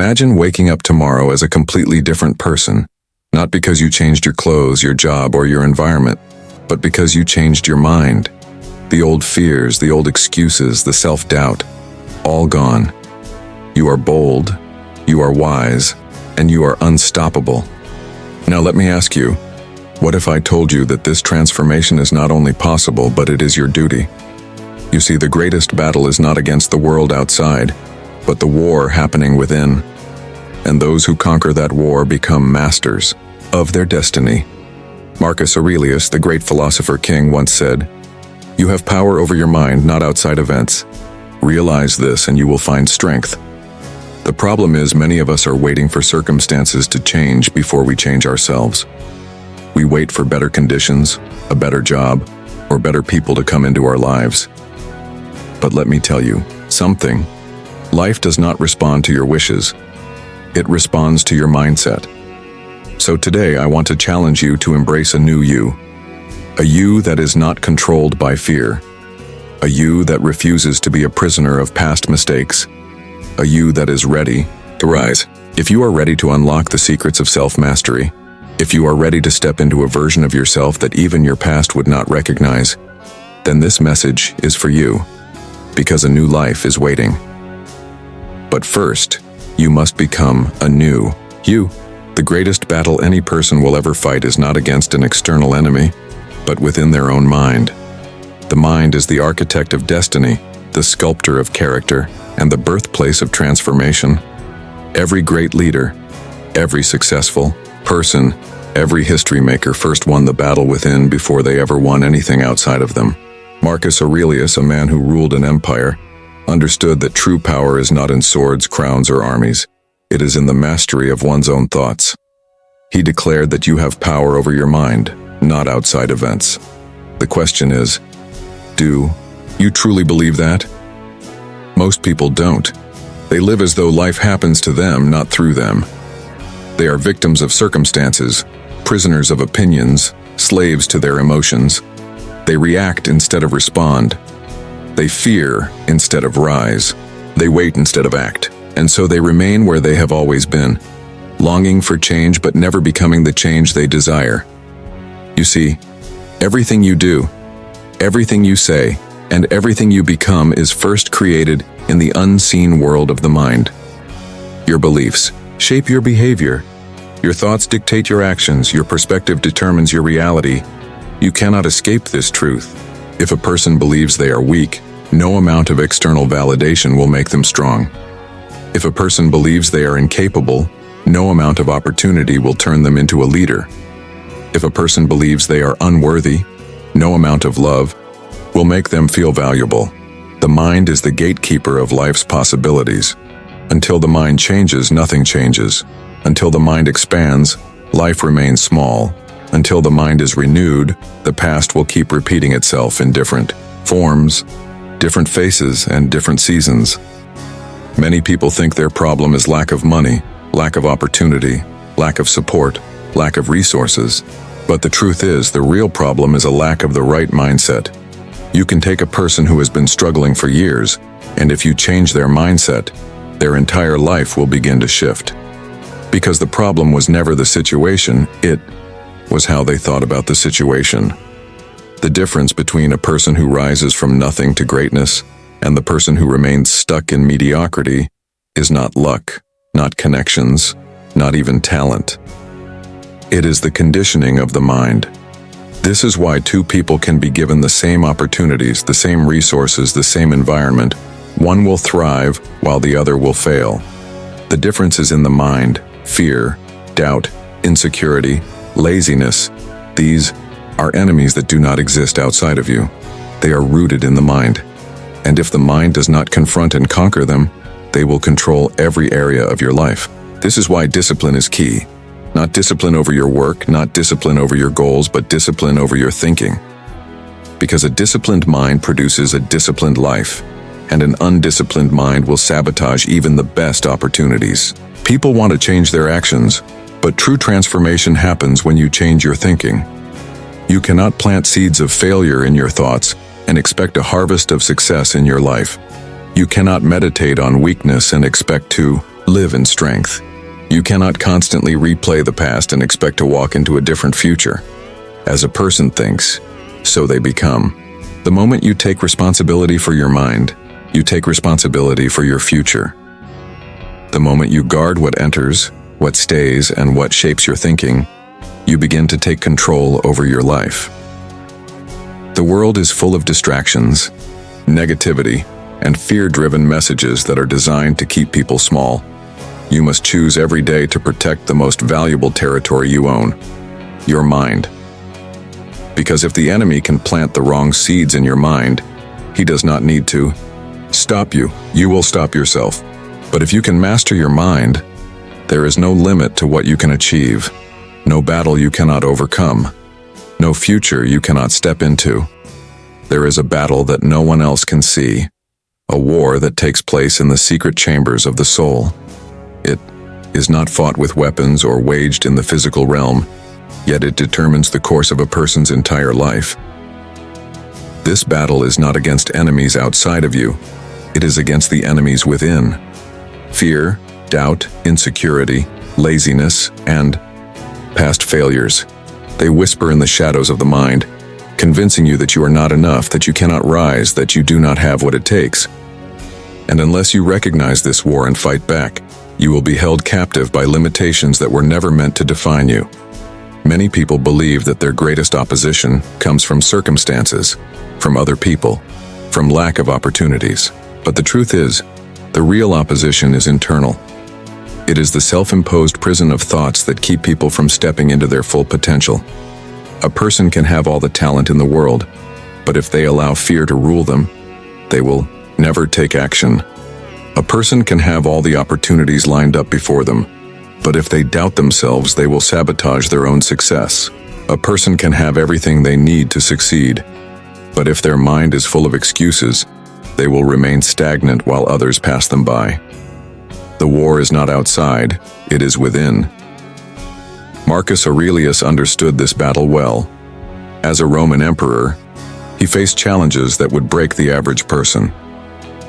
Imagine waking up tomorrow as a completely different person, not because you changed your clothes, your job, or your environment, but because you changed your mind. The old fears, the old excuses, the self-doubt, all gone. You are bold, you are wise, and you are unstoppable. Now let me ask you, what if I told you that this transformation is not only possible, but it is your duty? You see, the greatest battle is not against the world outside, but the war happening within. And those who conquer that war become masters of their destiny. Marcus Aurelius, the great philosopher king, once said, "You have power over your mind, not outside events. Realize this and you will find strength." The problem is many of us are waiting for circumstances to change before we change ourselves. We wait for better conditions, a better job, or better people to come into our lives. But let me tell you something. Life does not respond to your wishes. It responds to your mindset. So today I want to challenge you to embrace a new you. A you that is not controlled by fear. A you that refuses to be a prisoner of past mistakes. A you that is ready to rise. If you are ready to unlock the secrets of self-mastery, if you are ready to step into a version of yourself that even your past would not recognize, then this message is for you, because a new life is waiting. But first, you must become a new you. The greatest battle any person will ever fight is not against an external enemy, but within their own mind. The mind is the architect of destiny, the sculptor of character, and the birthplace of transformation. Every great leader, every successful person, every history maker first won the battle within before they ever won anything outside of them. Marcus Aurelius, a man who ruled an empire, understood that true power is not in swords, crowns, or armies. It is in the mastery of one's own thoughts. He declared that you have power over your mind, not outside events. The question is, do you truly believe that? Most people don't. They live as though life happens to them, not through them. They are victims of circumstances, prisoners of opinions, slaves to their emotions. They react instead of respond. They fear instead of rise. They wait instead of act. And so they remain where they have always been, longing for change but never becoming the change they desire. You see, everything you do, everything you say, and everything you become is first created in the unseen world of the mind. Your beliefs shape your behavior. Your thoughts dictate your actions. Your perspective determines your reality. You cannot escape this truth. If a person believes they are weak, no amount of external validation will make them strong. If a person believes they are incapable, no amount of opportunity will turn them into a leader. If a person believes they are unworthy, no amount of love will make them feel valuable. The mind is the gatekeeper of life's possibilities. Until the mind changes, nothing changes. Until the mind expands, life remains small. Until the mind is renewed, the past will keep repeating itself in different forms, different faces, and different seasons. Many people think their problem is lack of money, lack of opportunity, lack of support, lack of resources. But the truth is, the real problem is a lack of the right mindset. You can take a person who has been struggling for years, and if you change their mindset, their entire life will begin to shift. Because the problem was never the situation, it was how they thought about the situation. The difference between a person who rises from nothing to greatness and the person who remains stuck in mediocrity is not luck, not connections, not even talent. It is the conditioning of the mind. This is why two people can be given the same opportunities, the same resources, the same environment. One will thrive while the other will fail. The difference is in the mind. Fear, doubt, insecurity, laziness. These are enemies that do not exist outside of you. They are rooted in the mind. And if the mind does not confront and conquer them, they will control every area of your life. This is why discipline is key. Not discipline over your work, not discipline over your goals, but discipline over your thinking. Because a disciplined mind produces a disciplined life, and an undisciplined mind will sabotage even the best opportunities. People want to change their actions, but true transformation happens when you change your thinking. You cannot plant seeds of failure in your thoughts and expect a harvest of success in your life. You cannot meditate on weakness and expect to live in strength. You cannot constantly replay the past and expect to walk into a different future. As a person thinks, so they become. The moment you take responsibility for your mind, you take responsibility for your future. The moment you guard what enters, what stays, and what shapes your thinking, you begin to take control over your life. The world is full of distractions, negativity, and fear-driven messages that are designed to keep people small. You must choose every day to protect the most valuable territory you own, your mind. Because if the enemy can plant the wrong seeds in your mind, he does not need to stop you. You will stop yourself. But if you can master your mind, there is no limit to what you can achieve, no battle you cannot overcome, no future you cannot step into. There is a battle that no one else can see, a war that takes place in the secret chambers of the soul. It is not fought with weapons or waged in the physical realm, yet it determines the course of a person's entire life. This battle is not against enemies outside of you, it is against the enemies within. Fear, doubt, insecurity, laziness, and past failures. They whisper in the shadows of the mind, convincing you that you are not enough, that you cannot rise, that you do not have what it takes. And unless you recognize this war and fight back, you will be held captive by limitations that were never meant to define you. Many people believe that their greatest opposition comes from circumstances, from other people, from lack of opportunities. But the truth is, the real opposition is internal. It is the self-imposed prison of thoughts that keep people from stepping into their full potential. A person can have all the talent in the world, but if they allow fear to rule them, they will never take action. A person can have all the opportunities lined up before them, but if they doubt themselves, they will sabotage their own success. A person can have everything they need to succeed, but if their mind is full of excuses, they will remain stagnant while others pass them by. The war is not outside, it is within. Marcus Aurelius understood this battle well. As a Roman emperor, he faced challenges that would break the average person.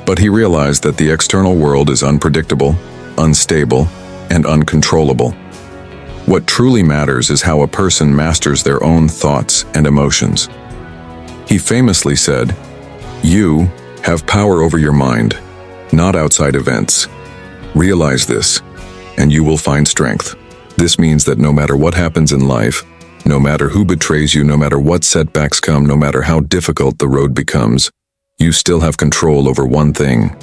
But he realized that the external world is unpredictable, unstable, and uncontrollable. What truly matters is how a person masters their own thoughts and emotions. He famously said, "You have power over your mind, not outside events. Realize this, and you will find strength." This means that no matter what happens in life, no matter who betrays you, no matter what setbacks come, no matter how difficult the road becomes, you still have control over one thing: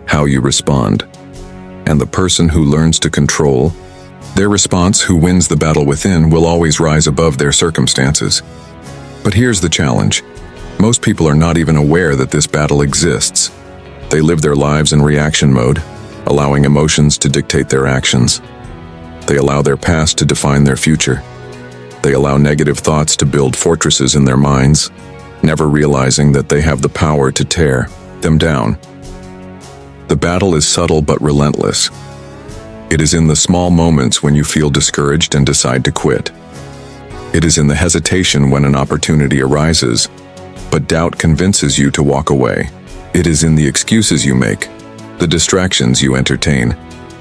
how you respond. And the person who learns to control their response, who wins the battle within, will always rise above their circumstances. But here's the challenge. Most people are not even aware that this battle exists. They live their lives in reaction mode, allowing emotions to dictate their actions. They allow their past to define their future. They allow negative thoughts to build fortresses in their minds, never realizing that they have the power to tear them down. The battle is subtle but relentless. It is in the small moments when you feel discouraged and decide to quit. It is in the hesitation when an opportunity arises, but doubt convinces you to walk away. It is in the excuses you make, the distractions you entertain,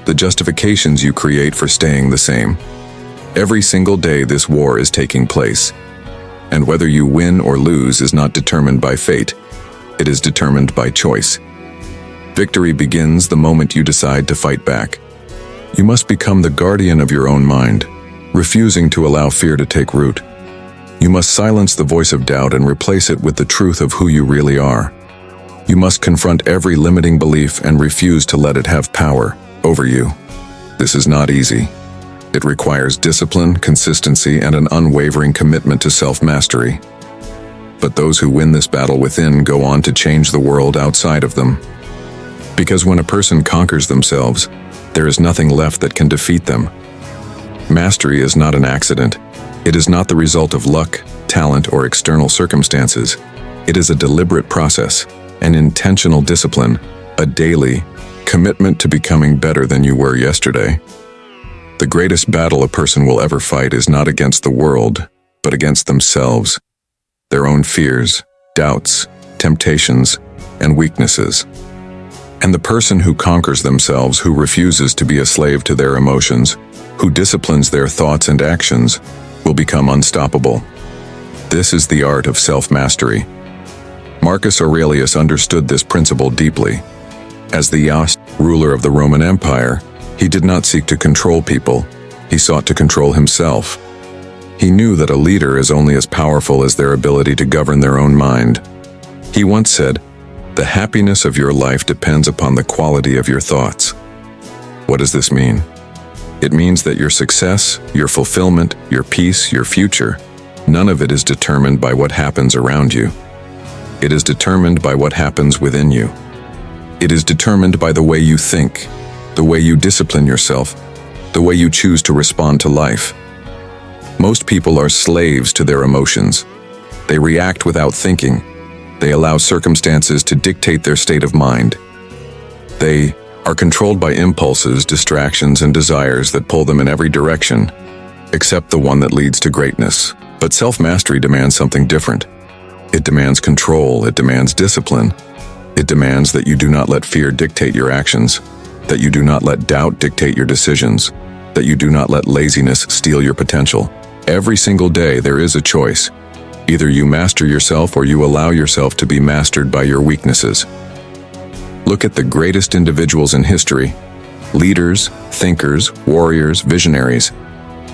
the justifications you create for staying the same. Every single day this war is taking place, and whether you win or lose is not determined by fate, it is determined by choice. Victory begins the moment you decide to fight back. You must become the guardian of your own mind, refusing to allow fear to take root. You must silence the voice of doubt and replace it with the truth of who you really are. You must confront every limiting belief and refuse to let it have power over you. This is not easy. It requires discipline, consistency, and an unwavering commitment to self-mastery. But those who win this battle within go on to change the world outside of them. Because when a person conquers themselves, there is nothing left that can defeat them. Mastery is not an accident. It is not the result of luck, talent, or external circumstances. It is a deliberate process, an intentional discipline, a daily commitment to becoming better than you were yesterday. The greatest battle a person will ever fight is not against the world, but against themselves, their own fears, doubts, temptations, and weaknesses. And the person who conquers themselves, who refuses to be a slave to their emotions, who disciplines their thoughts and actions, will become unstoppable. This is the art of self-mastery. Marcus Aurelius understood this principle deeply. As the ruler of the Roman Empire, he did not seek to control people, he sought to control himself. He knew that a leader is only as powerful as their ability to govern their own mind. He once said, "The happiness of your life depends upon the quality of your thoughts." What does this mean? It means that your success, your fulfillment, your peace, your future, none of it is determined by what happens around you. It is determined by what happens within you. It is determined by the way you think, the way you discipline yourself, the way you choose to respond to life. Most people are slaves to their emotions. They react without thinking. They allow circumstances to dictate their state of mind. They are controlled by impulses, distractions, and desires that pull them in every direction, except the one that leads to greatness. But self-mastery demands something different. It demands control, it demands discipline. It demands that you do not let fear dictate your actions, that you do not let doubt dictate your decisions, that you do not let laziness steal your potential. Every single day there is a choice. Either you master yourself or you allow yourself to be mastered by your weaknesses. Look at the greatest individuals in history: leaders, thinkers, warriors, visionaries.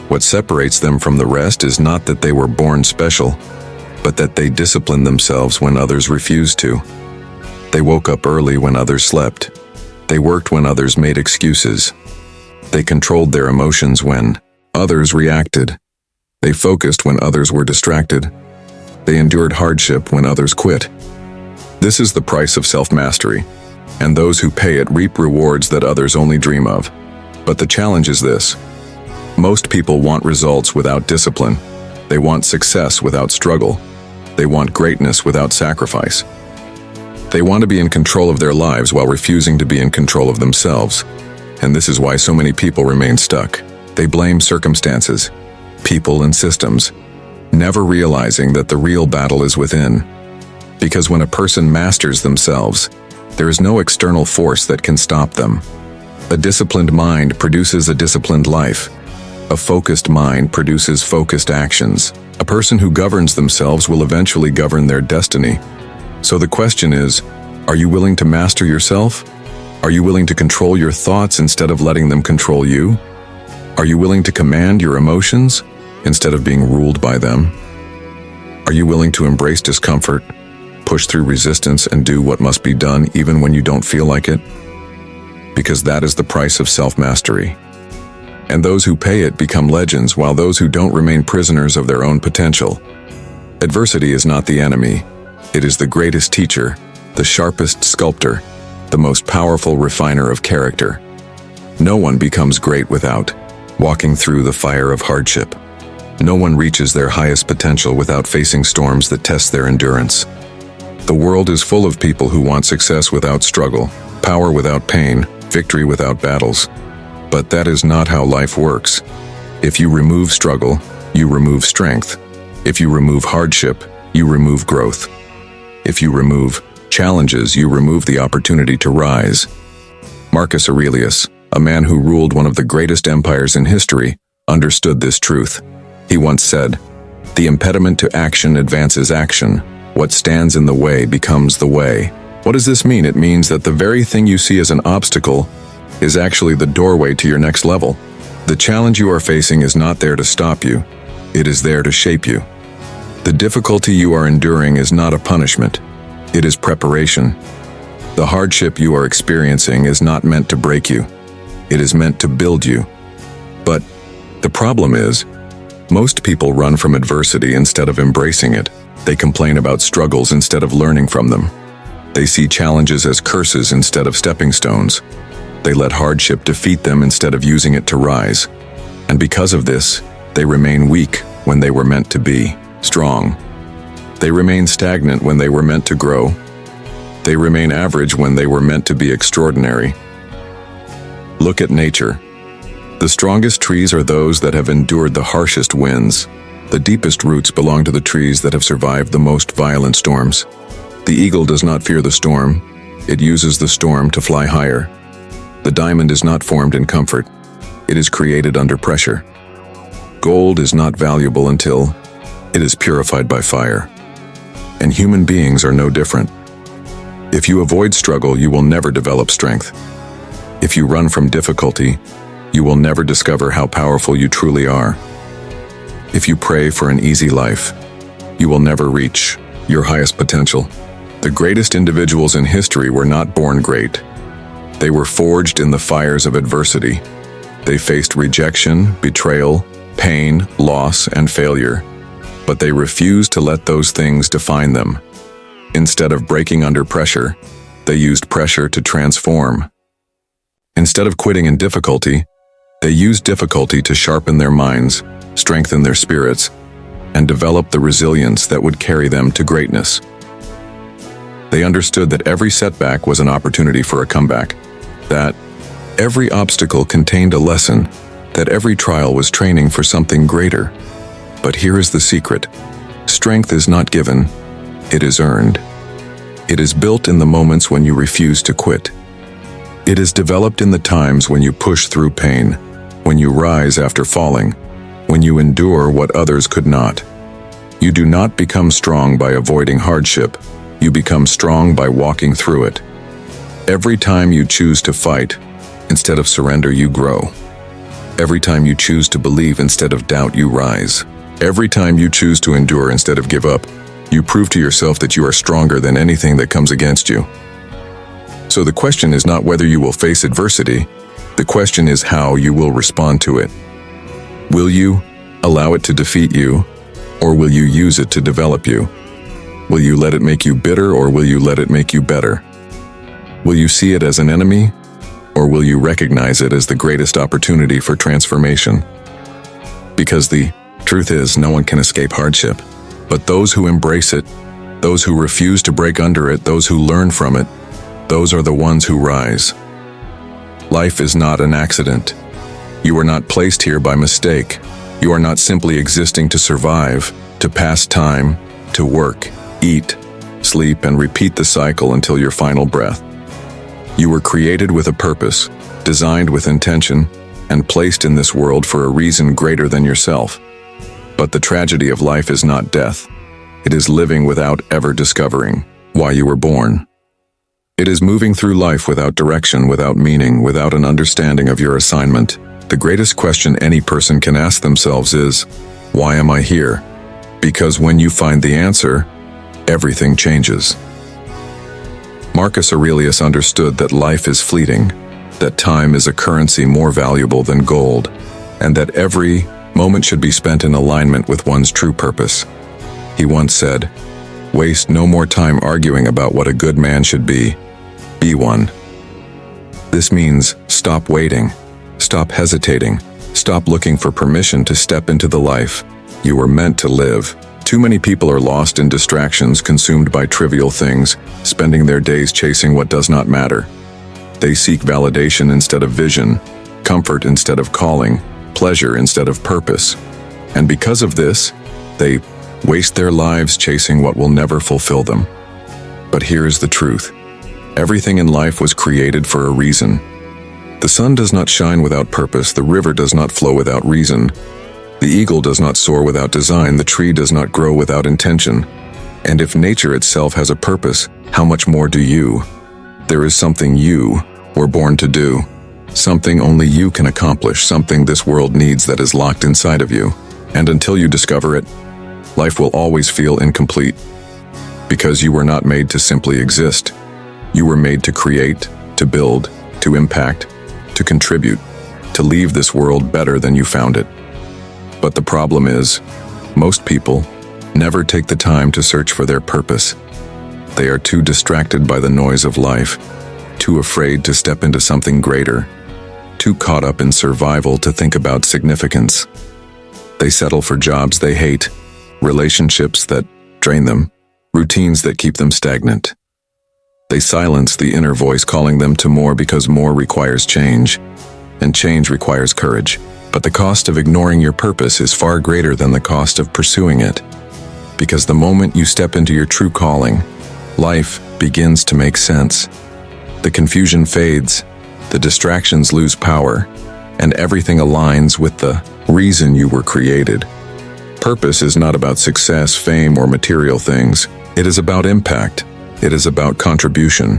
What separates them from the rest is not that they were born special, but that they disciplined themselves when others refused to. They woke up early when others slept. They worked when others made excuses. They controlled their emotions when others reacted. They focused when others were distracted. They endured hardship when others quit. This is the price of self-mastery, and those who pay it reap rewards that others only dream of. But the challenge is this: most people want results without discipline. They want success without struggle. They want greatness without sacrifice. They want to be in control of their lives while refusing to be in control of themselves. And this is why so many people remain stuck. They blame circumstances, people, and systems, never realizing that the real battle is within. Because when a person masters themselves, there is no external force that can stop them. A disciplined mind produces a disciplined life. A focused mind produces focused actions. A person who governs themselves will eventually govern their destiny. So the question is, are you willing to master yourself? Are you willing to control your thoughts instead of letting them control you? Are you willing to command your emotions instead of being ruled by them? Are you willing to embrace discomfort, push through resistance, and do what must be done even when you don't feel like it? Because that is the price of self-mastery. And those who pay it become legends, while those who don't remain prisoners of their own potential. Adversity is not the enemy. It is the greatest teacher, the sharpest sculptor, the most powerful refiner of character. No one becomes great without walking through the fire of hardship. No one reaches their highest potential without facing storms that test their endurance. The world is full of people who want success without struggle, power without pain, victory without battles. But that is not how life works. If you remove struggle, you remove strength. If you remove hardship, you remove growth. If you remove challenges, you remove the opportunity to rise. Marcus Aurelius, a man who ruled one of the greatest empires in history, understood this truth. He once said, "The impediment to action advances action. What stands in the way becomes the way." What does this mean? It means that the very thing you see as an obstacle is actually the doorway to your next level. The challenge you are facing is not there to stop you. It is there to shape you. The difficulty you are enduring is not a punishment. It is preparation. The hardship you are experiencing is not meant to break you. It is meant to build you. But the problem is, most people run from adversity instead of embracing it. They complain about struggles instead of learning from them. They see challenges as curses instead of stepping stones. They let hardship defeat them instead of using it to rise. And because of this, they remain weak when they were meant to be strong. They remain stagnant when they were meant to grow. They remain average when they were meant to be extraordinary. Look at nature. The strongest trees are those that have endured the harshest winds. The deepest roots belong to the trees that have survived the most violent storms. The eagle does not fear the storm. It uses the storm to fly higher. The diamond is not formed in comfort. It is created under pressure. Gold is not valuable until it is purified by fire. And human beings are no different. If you avoid struggle, you will never develop strength. If you run from difficulty, you will never discover how powerful you truly are. If you pray for an easy life, you will never reach your highest potential. The greatest individuals in history were not born great. They were forged in the fires of adversity. They faced rejection, betrayal, pain, loss, and failure. But they refused to let those things define them. Instead of breaking under pressure, they used pressure to transform. Instead of quitting in difficulty, they used difficulty to sharpen their minds, strengthen their spirits, and develop the resilience that would carry them to greatness. They understood that every setback was an opportunity for a comeback, that every obstacle contained a lesson, that every trial was training for something greater. But here is the secret. Strength is not given, it is earned. It is built in the moments when you refuse to quit. It is developed in the times when you push through pain, when you rise after falling, when you endure what others could not. You do not become strong by avoiding hardship. You become strong by walking through it. Every time you choose to fight, instead of surrender, you grow. Every time you choose to believe instead of doubt, you rise. Every time you choose to endure instead of give up, you prove to yourself that you are stronger than anything that comes against you. So the question is not whether you will face adversity, the question is how you will respond to it. Will you allow it to defeat you, or will you use it to develop you? Will you let it make you bitter, or will you let it make you better? Will you see it as an enemy, or will you recognize it as the greatest opportunity for transformation? Because the truth is, no one can escape hardship, but those who embrace it, those who refuse to break under it, those who learn from it, those are the ones who rise. Life is not an accident. You are not placed here by mistake. You are not simply existing to survive, to pass time, to work, eat, sleep, and repeat the cycle until your final breath. You were created with a purpose, designed with intention, and placed in this world for a reason greater than yourself. But the tragedy of life is not death. It is living without ever discovering why you were born. It is moving through life without direction, without meaning, without an understanding of your assignment. The greatest question any person can ask themselves is, why am I here? Because when you find the answer, everything changes. Marcus Aurelius understood that life is fleeting, that time is a currency more valuable than gold, and that every moment should be spent in alignment with one's true purpose. He once said, "Waste no more time arguing about what a good man should be one." This means stop waiting, stop hesitating, stop looking for permission to step into the life you were meant to live. Too many people are lost in distractions, consumed by trivial things, spending their days chasing what does not matter. They seek validation instead of vision, comfort instead of calling, pleasure instead of purpose. And because of this, they waste their lives chasing what will never fulfill them. But here is the truth. Everything in life was created for a reason. The sun does not shine without purpose, the river does not flow without reason. The eagle does not soar without design, the tree does not grow without intention. And if nature itself has a purpose, how much more do you? There is something you were born to do, something only you can accomplish, something this world needs that is locked inside of you. And until you discover it, life will always feel incomplete. Because you were not made to simply exist. You were made to create, to build, to impact, to contribute, to leave this world better than you found it. But the problem is, most people never take the time to search for their purpose. They are too distracted by the noise of life, too afraid to step into something greater, too caught up in survival to think about significance. They settle for jobs they hate, relationships that drain them, routines that keep them stagnant. They silence the inner voice calling them to more because more requires change, and change requires courage. But the cost of ignoring your purpose is far greater than the cost of pursuing it. Because the moment you step into your true calling, life begins to make sense. The confusion fades, the distractions lose power, and everything aligns with the reason you were created. Purpose is not about success, fame, or material things. It is about impact. It is about contribution.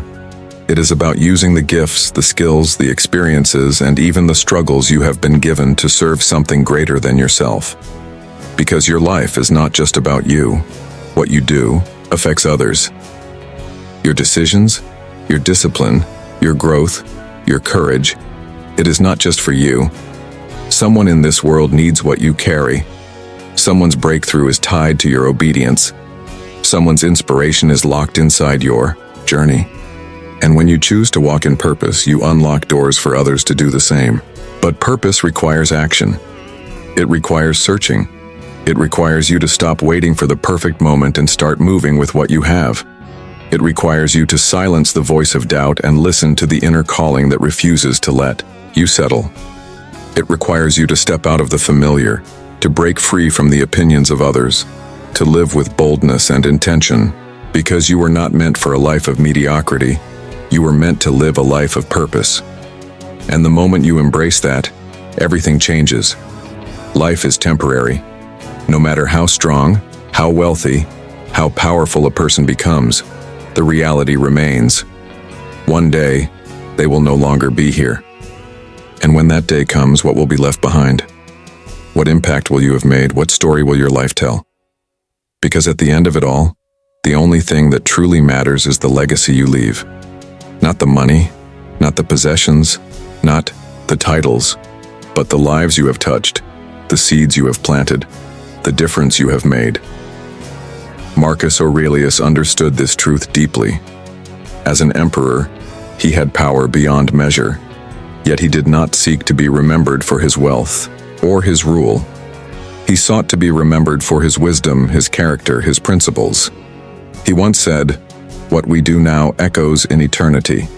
It is about using the gifts, the skills, the experiences, and even the struggles you have been given to serve something greater than yourself. Because your life is not just about you. What you do affects others. Your decisions, your discipline, your growth, your courage, it is not just for you. Someone in this world needs what you carry. Someone's breakthrough is tied to your obedience. Someone's inspiration is locked inside your journey. And when you choose to walk in purpose, you unlock doors for others to do the same. But purpose requires action. It requires searching. It requires you to stop waiting for the perfect moment and start moving with what you have. It requires you to silence the voice of doubt and listen to the inner calling that refuses to let you settle. It requires you to step out of the familiar, to break free from the opinions of others, to live with boldness and intention, because you were not meant for a life of mediocrity. You were meant to live a life of purpose. And the moment you embrace that, everything changes. Life is temporary. No matter how strong, how wealthy, how powerful a person becomes, the reality remains. One day, they will no longer be here. And when that day comes, what will be left behind? What impact will you have made? What story will your life tell? Because at the end of it all, the only thing that truly matters is the legacy you leave. Not the money, not the possessions, not the titles, but the lives you have touched, the seeds you have planted, the difference you have made. Marcus Aurelius understood this truth deeply. As an emperor, he had power beyond measure, yet he did not seek to be remembered for his wealth or his rule. He sought to be remembered for his wisdom, his character, his principles. He once said, "What we do now echoes in eternity."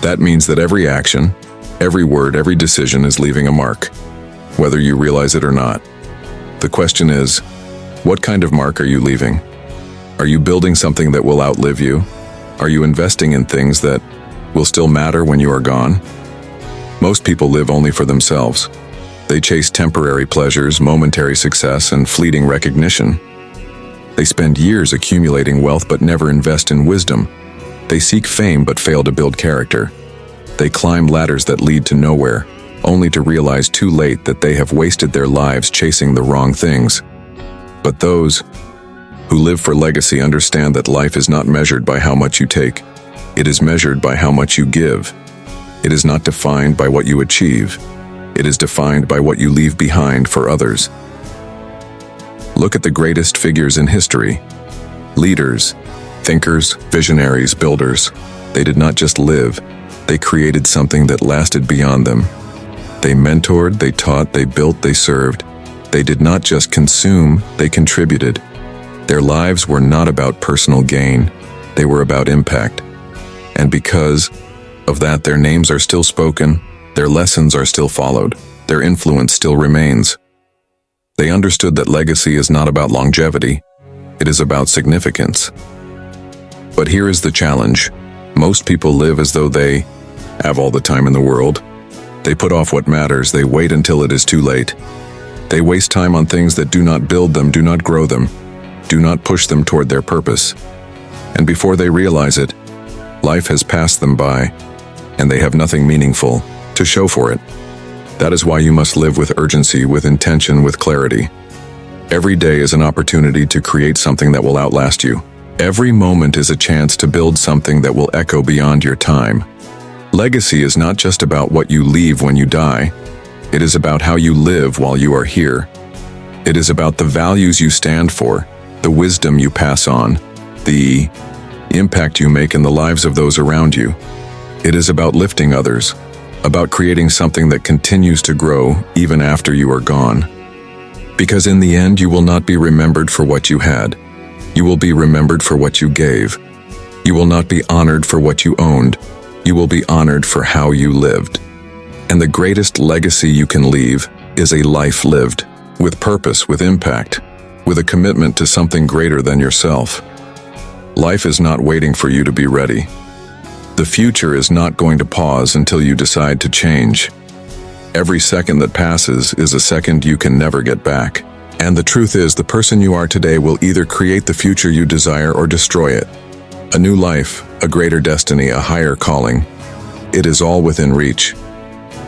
That means that every action, every word, every decision is leaving a mark, whether you realize it or not. The question is, what kind of mark are you leaving? Are you building something that will outlive you? Are you investing in things that will still matter when you are gone? Most people live only for themselves. They chase temporary pleasures, momentary success, and fleeting recognition. They spend years accumulating wealth but never invest in wisdom. They seek fame but fail to build character. They climb ladders that lead to nowhere, only to realize too late that they have wasted their lives chasing the wrong things. But those who live for legacy understand that life is not measured by how much you take. It is measured by how much you give. It is not defined by what you achieve. It is defined by what you leave behind for others. Look at the greatest figures in history. Leaders, thinkers, visionaries, builders. They did not just live. They created something that lasted beyond them. They mentored, they taught, they built, they served. They did not just consume, they contributed. Their lives were not about personal gain. They were about impact. And because of that, their names are still spoken, their lessons are still followed, their influence still remains. They understood that legacy is not about longevity, it is about significance. But here is the challenge. Most people live as though they have all the time in the world. They put off what matters, they wait until it is too late. They waste time on things that do not build them, do not grow them, do not push them toward their purpose. And before they realize it, life has passed them by, and they have nothing meaningful to show for it. That is why you must live with urgency, with intention, with clarity. Every day is an opportunity to create something that will outlast you. Every moment is a chance to build something that will echo beyond your time. Legacy is not just about what you leave when you die. It is about how you live while you are here. It is about the values you stand for, the wisdom you pass on, the impact you make in the lives of those around you. It is about lifting others, about creating something that continues to grow even after you are gone. Because in the end, you will not be remembered for what you had. You will be remembered for what you gave. You will not be honored for what you owned. You will be honored for how you lived. And the greatest legacy you can leave is a life lived, with purpose, with impact, with a commitment to something greater than yourself. Life is not waiting for you to be ready. The future is not going to pause until you decide to change. Every second that passes is a second you can never get back. And the truth is, the person you are today will either create the future you desire or destroy it. A new life, a greater destiny, a higher calling. It is all within reach.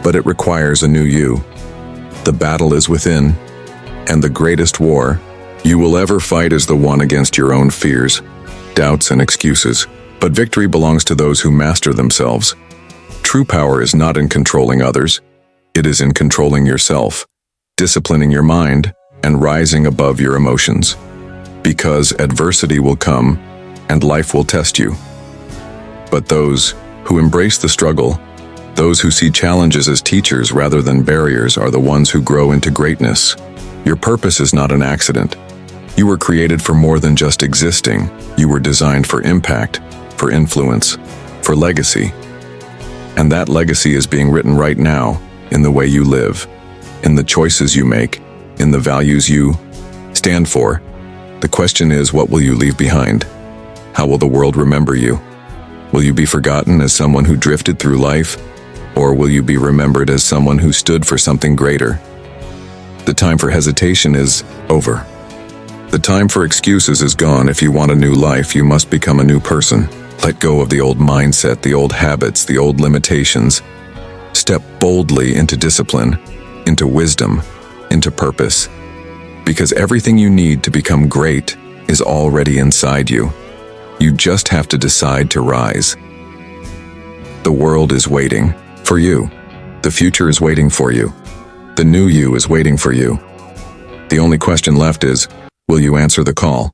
But it requires a new you. The battle is within, and the greatest war you will ever fight is the one against your own fears, doubts, and excuses. But victory belongs to those who master themselves. True power is not in controlling others. It is in controlling yourself, disciplining your mind, and rising above your emotions. Because adversity will come, and life will test you. But those who embrace the struggle, those who see challenges as teachers rather than barriers, are the ones who grow into greatness. Your purpose is not an accident. You were created for more than just existing. You were designed for impact, for influence, for legacy. And that legacy is being written right now in the way you live, in the choices you make, in the values you stand for. The question is, what will you leave behind? How will the world remember you? Will you be forgotten as someone who drifted through life, or will you be remembered as someone who stood for something greater? The time for hesitation is over. The time for excuses is gone. If you want a new life, you must become a new person. Let go of the old mindset, the old habits, the old limitations. Step boldly into discipline, into wisdom, into purpose. Because everything you need to become great is already inside you. You just have to decide to rise. The world is waiting for you. The future is waiting for you. The new you is waiting for you. The only question left is, will you answer the call?